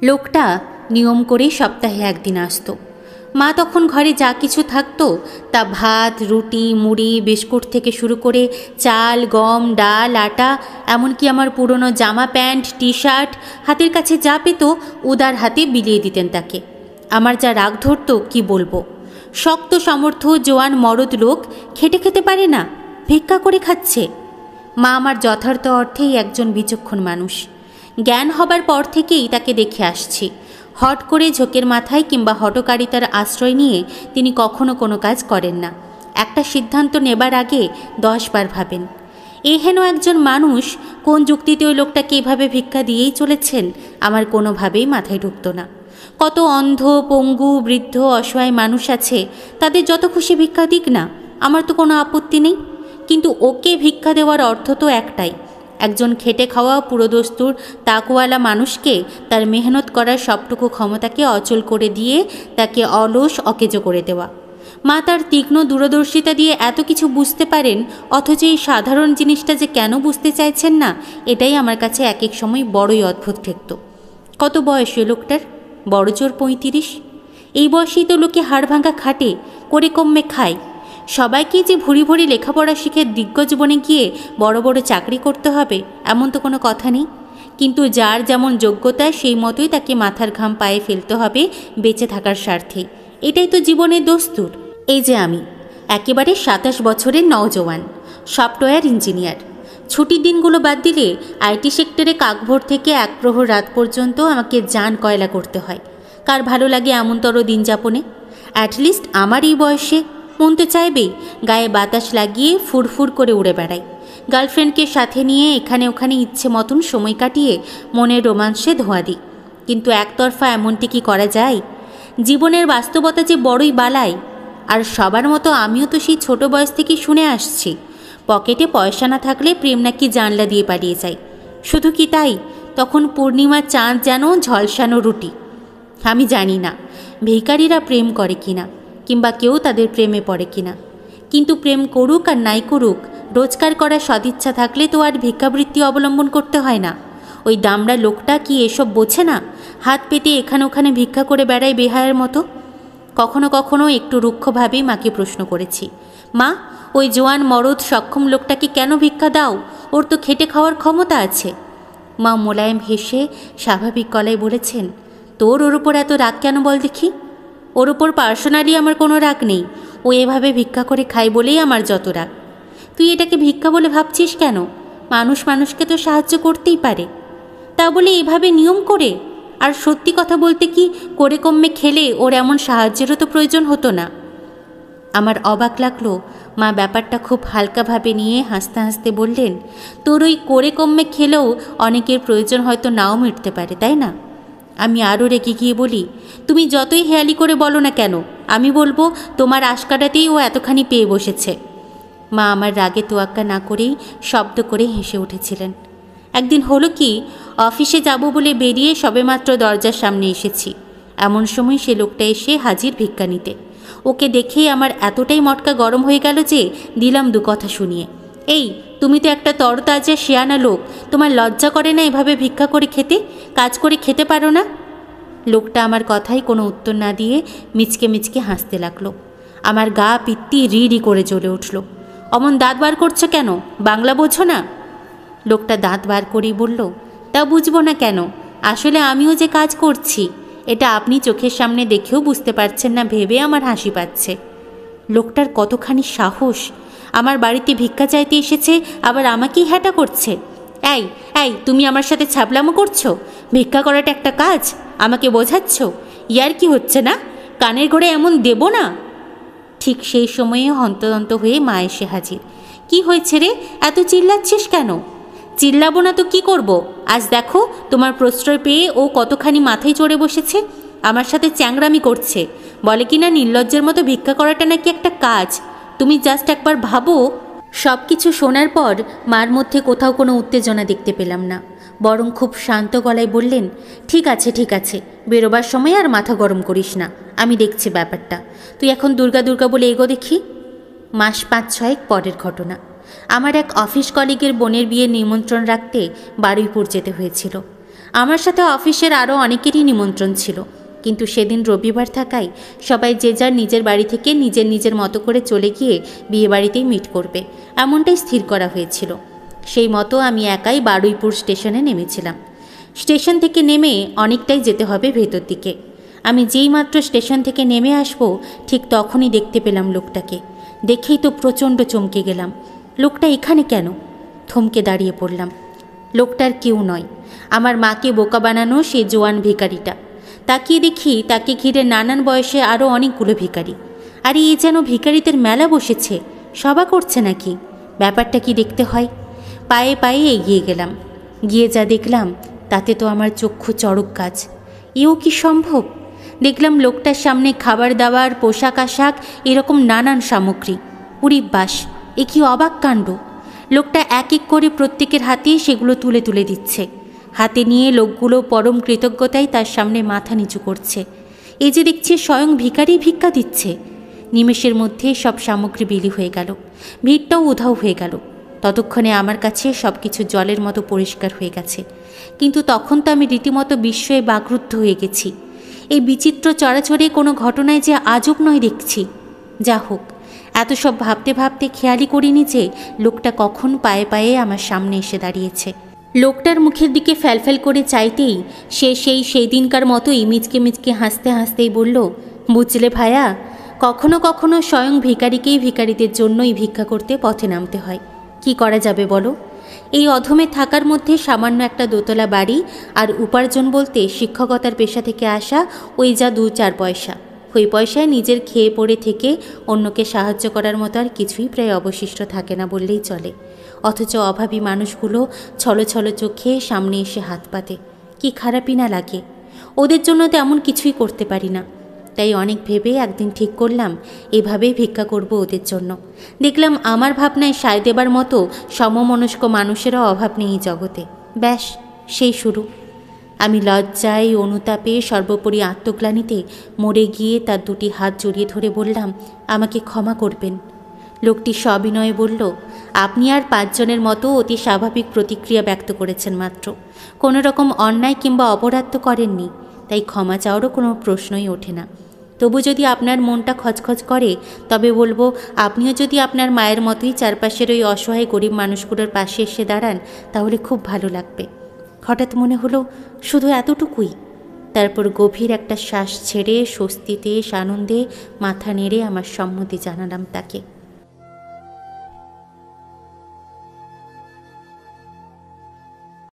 লোকটা নিয়ম করে সপ্তাহে একদিন আসতো। মা তখন ঘরে যা কিছু থাকতো তা ভাত, রুটি, মুড়ি, বিস্কুট থেকে শুরু করে চাল, গম, ডাল, আটা, এমনকি আমার পুরনো জামা প্যান্ট, টি শার্ট, হাতের কাছে যা পেত উদার হাতে বিলিয়ে দিতেন তাকে। আমার যা রাগ ধরতো কি বলবো। শক্ত সামর্থ্য জোয়ান মরদ লোক খেটে খেতে পারে না, ভিক্ষা করে খাচ্ছে। মা আমার যথার্থ অর্থেই একজন বিচক্ষণ মানুষ। জ্ঞান হবার পর থেকেই তাকে দেখে আসছি। হট করে ঝোঁকের মাথায় কিংবা হঠকারিতার আশ্রয় নিয়ে তিনি কখনো কোনো কাজ করেন না। একটা সিদ্ধান্ত নেবার আগে 10 বার ভাবেন। হেন একজন মানুষ কোন যুক্তিতে ওই লোকটাকে এভাবে ভিক্ষা দিয়েই চলেছেন আমার কোনোভাবেই মাথায় ঢুকত না। কত অন্ধ, পঙ্গু, বৃদ্ধ, অসহায় মানুষ আছে, তাদের যত খুশি ভিক্ষা দিক না, আমার তো কোনো আপত্তি নেই। কিন্তু ওকে ভিক্ষা দেওয়ার অর্থ তো একটাই, একজন খেটে খাওয়া পুরোদস্তুর তাকওয়ালা মানুষকে তার মেহনত করার সবটুকু ক্ষমতাকে অচল করে দিয়ে তাকে অলস অকেজো করে দেওয়া। মা তার তীক্ষ্ণ দূরদর্শিতা দিয়ে এত কিছু বুঝতে পারেন, অথচ এই সাধারণ জিনিসটা যে কেন বুঝতে চাইছেন না, এটাই আমার কাছে এক এক সময় বড়ই অদ্ভুত ঠেকত। কত বয়স ওই লোকটার? বড় জোর 35। এই বয়সেই তো লোকে হাড় ভাঙা খাটে, করে কমে খায়। সবাইকে যে ভুরি ভুরি লেখাপড়া শিখে দিগ্গজ বনে গিয়ে বড় বড় চাকরি করতে হবে এমন তো কোনো কথা নেই। কিন্তু যার যেমন যোগ্যতা সেই মতোই তাকে মাথার ঘাম পায়ে ফেলতে হবে বেঁচে থাকার স্বার্থে। এটাই তো জীবনের দস্তুর। এই যে আমি একেবারে 27 বছরের নওজওয়ান, সফটওয়্যার ইঞ্জিনিয়ার। ছুটির দিনগুলো বাদ দিলে আইটি সেক্টরে কাকভোর থেকে এক প্রহর রাত পর্যন্ত আমাকে জান কয়লা করতে হয়। কার ভালো লাগে এমনতর দিন যাপনে? অ্যাটলিস্ট আমার এই বয়সে মন তো চাইবেই গায়ে বাতাস লাগিয়ে ফুরফুর করে উড়ে বেড়াই, গার্লফ্রেন্ডকে সাথে নিয়ে এখানে ওখানে ইচ্ছে মতন সময় কাটিয়ে মনের রোমাঞ্চে ধোঁয়া দিই। কিন্তু একতরফা এমনটি কি করা যায়? জীবনের বাস্তবতা যে বড়ই বালাই। আর সবার মতো আমিও তো সেই ছোট বয়স থেকে শুনে আসছি, পকেটে পয়সা না থাকলে প্রেম নাকি জানলা দিয়ে পালিয়ে যায়। শুধু কি তাই, তখন পূর্ণিমার চাঁদ যেন ঝলসানো রুটি। আমি জানি না ভিখারিরা প্রেম করে কিনা, কিংবা কেউ তাদের প্রেমে পড়ে কিনা, কিন্তু প্রেম করুক আর নাই করুক, রোজগার করার সদিচ্ছা থাকলে তো আর ভিক্ষাবৃত্তি অবলম্বন করতে হয় না। ওই দামড়া লোকটা কি এসব বোঝে না? হাত পেতে এখানে ওখানে ভিক্ষা করে বেড়ায় বেহায়ের মতো। কখনো কখনো একটু রুক্ষভাবেই মাকে প্রশ্ন করেছি, মা, ওই জোয়ান মরদ সক্ষম লোকটাকে কেন ভিক্ষা দাও? ওর তো খেটে খাওয়ার ক্ষমতা আছে। মা মোলায়েম হেসে স্বাভাবিক গলায় বলেছেন, তোর ওর ওপর এত রাগ কেন বল দেখি? ওর ওপর পার্সোনালি আমার কোনো রাগ নেই, ও এভাবে ভিক্ষা করে খায় বলেই আমার যত রাগ। তুই এটাকে ভিক্ষা বলে ভাবছিস কেন? মানুষ মানুষকে তো সাহায্য করতেই পারে, তা বলে এভাবে নিয়ম করে? আর সত্যি কথা বলতে কি, করে কমে খেলে ওর এমন সাহায্যেরও তো প্রয়োজন হতো না। আমার অবাক লাগলো, মা ব্যাপারটা খুব হালকাভাবে নিয়ে হাসতে হাসতে বললেন, তোর ওই করে কমে খেলেও অনেকের প্রয়োজন হয়তো নাও মিটতে পারে, তাই না? আমি আরও রেগে গিয়ে বলি, তুমি যতই হেয়ালি করে বলো না কেন, আমি বলবো তোমার আশকাটাতেই ও এতখানি পেয়ে বসেছে। মা আমার রাগে তোয়াক্কা না করেই শব্দ করে হেসে উঠেছিলেন। একদিন হলো কি, অফিসে যাব বলে বেরিয়ে সবেমাত্র দরজার সামনে এসেছি, এমন সময় সে লোকটা এসে হাজির ভিক্ষা নিতে। ওকে দেখেই আমার এতটাই মটকা গরম হয়ে গেল যে দিলাম দু কথা শুনিয়ে, এই তুমি তো একটা তরতাজা শেয়ানা লোক, তোমার লজ্জা করে না এভাবে ভিক্ষা করে খেতে? কাজ করে খেতে পারো না? লোকটা আমার কথাই কোনো উত্তর না দিয়ে মিচকে মিচকে হাসতে লাগলো। আমার গা পিত্তি রি রি করে জ্বলে উঠল। অমন দাঁত বার করছো কেন? বাংলা বোঝো না? লোকটা দাঁত বার করেই বলল, তা বুঝবো না কেন, আসলে আমিও যে কাজ করছি এটা আপনি চোখের সামনে দেখেও বুঝতে পারছেন না ভেবে আমার হাসি পাচ্ছে। লোকটার কতখানি সাহস! আমার বাড়িতে ভিক্ষা চাইতে এসেছে, আবার আমাকেই হ্যাটা করছে। এই এই তুমি আমার সাথে ছাবলামো করছো? ভিক্ষা করাটা একটা কাজ, আমাকে বোঝাচ্ছ? ইয়ার কি হচ্ছে না? কানের ঘরে এমন দেব না। ঠিক সেই সময়ে হন্তদন্ত হয়ে মা এসে হাজির। কি হয়েছে রে, এত চিল্লাচ্ছিস কেন? চিল্লাবো না তো কি করব? আজ দেখো তোমার প্রশ্রয় পেয়ে ও কতখানি মাথায় চড়ে বসেছে, আমার সাথে চ্যাংরামি করছে, বলে কিনা নির্লজ্জের মতো ভিক্ষা করাটা নাকি একটা কাজ। তুমি জাস্ট একবার ভাবো। সব কিছু শোনার পর মার মধ্যে কোথাও কোনো উত্তেজনা দেখতে পেলাম না, বরং খুব শান্ত গলায় বললেন, ঠিক আছে ঠিক আছে, বেরোবার সময় আর মাথা গরম করিস না, আমি দেখছি ব্যাপারটা। তুই এখন দুর্গা দুর্গা বলে এগো দেখি। মাস 5-6 পরের ঘটনা। আমার এক অফিস কলিগের বোনের বিয়ের নিমন্ত্রণ রাখতে বারুইপুর যেতে হয়েছিল। আমার সাথে অফিসের আরও অনেকেরই নিমন্ত্রণ ছিল, কিন্তু সেদিন রবিবার থাকায় সবাই যে যার নিজের বাড়ি থেকে নিজের নিজের মতো করে চলে গিয়ে বিয়েবাড়িতেই মিট করবে এমনটাই স্থির করা হয়েছিল। সেই মতো আমি একাই বারুইপুর স্টেশনে নেমেছিলাম। স্টেশন থেকে নেমে অনেকটাই যেতে হবে ভেতর দিকে। আমি যেই মাত্র স্টেশন থেকে নেমে আসব ঠিক তখনই দেখতে পেলাম লোকটাকে। দেখেই তো প্রচণ্ড চমকে গেলাম। লোকটা এখানে কেন? থমকে দাঁড়িয়ে পড়লাম। লোকটার কেউ নয়, আমার মাকে বোকা বানানো সেই জোয়ান ভিখারিটা। তাকিয়ে দেখি তাকে ঘিরে নানান বয়সে আরও অনেকগুলো ভিখারি। আরে এ যেন ভিখারিদের মেলা বসেছে, সভা করছে নাকি? ব্যাপারটা কি দেখতে হয়। পায়ে পায়ে এগিয়ে গেলাম। গিয়ে যা দেখলাম তাতে তো আমার চক্ষু চড়ক গাছ। এও কি সম্ভব? দেখলাম লোকটার সামনে খাবার দাবার, পোশাক আশাক, এরকম নানান সামগ্রী। উরি বাস, এ কি অবাক কাণ্ড! লোকটা এক এক করে প্রত্যেকের হাতে সেগুলো তুলে তুলে দিচ্ছে। হাতে নিয়ে লোকগুলো পরম কৃতজ্ঞতায় তার সামনে মাথা নিচু করছে। এই যে দেখছে স্বয়ং ভিখারি ভিক্ষা দিচ্ছে। নিমেষের মধ্যে সব সামগ্রী বিলি হয়ে গেল, ভিড়টাও উধাও হয়ে গেল। ততক্ষণে আমার কাছে সব কিছু জলের মতো পরিষ্কার হয়ে গেছে। কিন্তু তখন তো আমি রীতিমতো বিস্ময়ে বাকরুদ্ধ হয়ে গেছি। এই বিচিত্র চরাচরে কোনো ঘটনায় যে আজব নয় দেখছি। যা হোক, এত সব ভাবতে ভাবতে খেয়ালই করিনি যে লোকটা কখন পায়ে পায়ে আমার সামনে এসে দাঁড়িয়েছে। লোকটার মুখের দিকে ফ্যালফ্যাল করে চাইতেই সে সেই দিনকার মতোই মিচকে মিচকে হাসতে হাসতেই বলল, বুঝলে ভায়া, কখনো কখনো স্বয়ং ভিখারিকেই ভিখারিদের জন্যই ভিক্ষা করতে পথে নামতে হয়। কি করা যাবে বলো? এই অধমে থাকার মধ্যে সামান্য একটা দোতলা বাড়ি, আর উপার্জন বলতে শিক্ষকতার পেশা থেকে আসা ওই যা 2-4 পয়সা। ওই পয়সায় নিজের খেয়ে পড়ে থেকে অন্যকে সাহায্য করার মতো আর কিছুই প্রায় অবশিষ্ট থাকে না বললেই চলে। অথচ অভাবী মানুষগুলো ছলো ছলো চোখে সামনে এসে হাত পাতে। কি খারাপই না লাগে। ওদের জন্য তো এমন কিছুই করতে পারি না। তাই অনেক ভেবে একদিন ঠিক করলাম এভাবেই ভিক্ষা করব ওদের জন্য। দেখলাম আমার ভাবনায় সায় দেবার মতো সমমনস্ক মানুষেরও অভাব নেই এই জগতে। ব্যাস, সেই শুরু। আমি লজ্জায়, অনুতাপে, সর্বোপরি আত্মগ্লানিতে মরে গিয়ে তার 2টি হাত জড়িয়ে ধরে বললাম, আমাকে ক্ষমা করবেন। লোকটি সবিনয়ে বলল, আপনি আর 5 জনের মতো অতি স্বাভাবিক প্রতিক্রিয়া ব্যক্ত করেছেন মাত্র। কোনো রকম অন্যায় কিংবা অপরাধ তো করেননি, তাই ক্ষমা চাওয়ারও কোনো প্রশ্নই ওঠে না। তবু যদি আপনার মনটা খচখচ করে তবে বলবো, আপনিও যদি আপনার মায়ের মতোই চারপাশের ওই অসহায় গরিব মানুষগুলোর পাশে এসে দাঁড়ান তাহলে খুব ভালো লাগবে। হঠাৎ মনে হলো শুধু এতটুকুই। তারপর গভীর একটা শ্বাস ছেড়ে স্বস্তিতে, সানন্দে মাথা নেড়ে আমার সম্মতি জানালাম তাকে।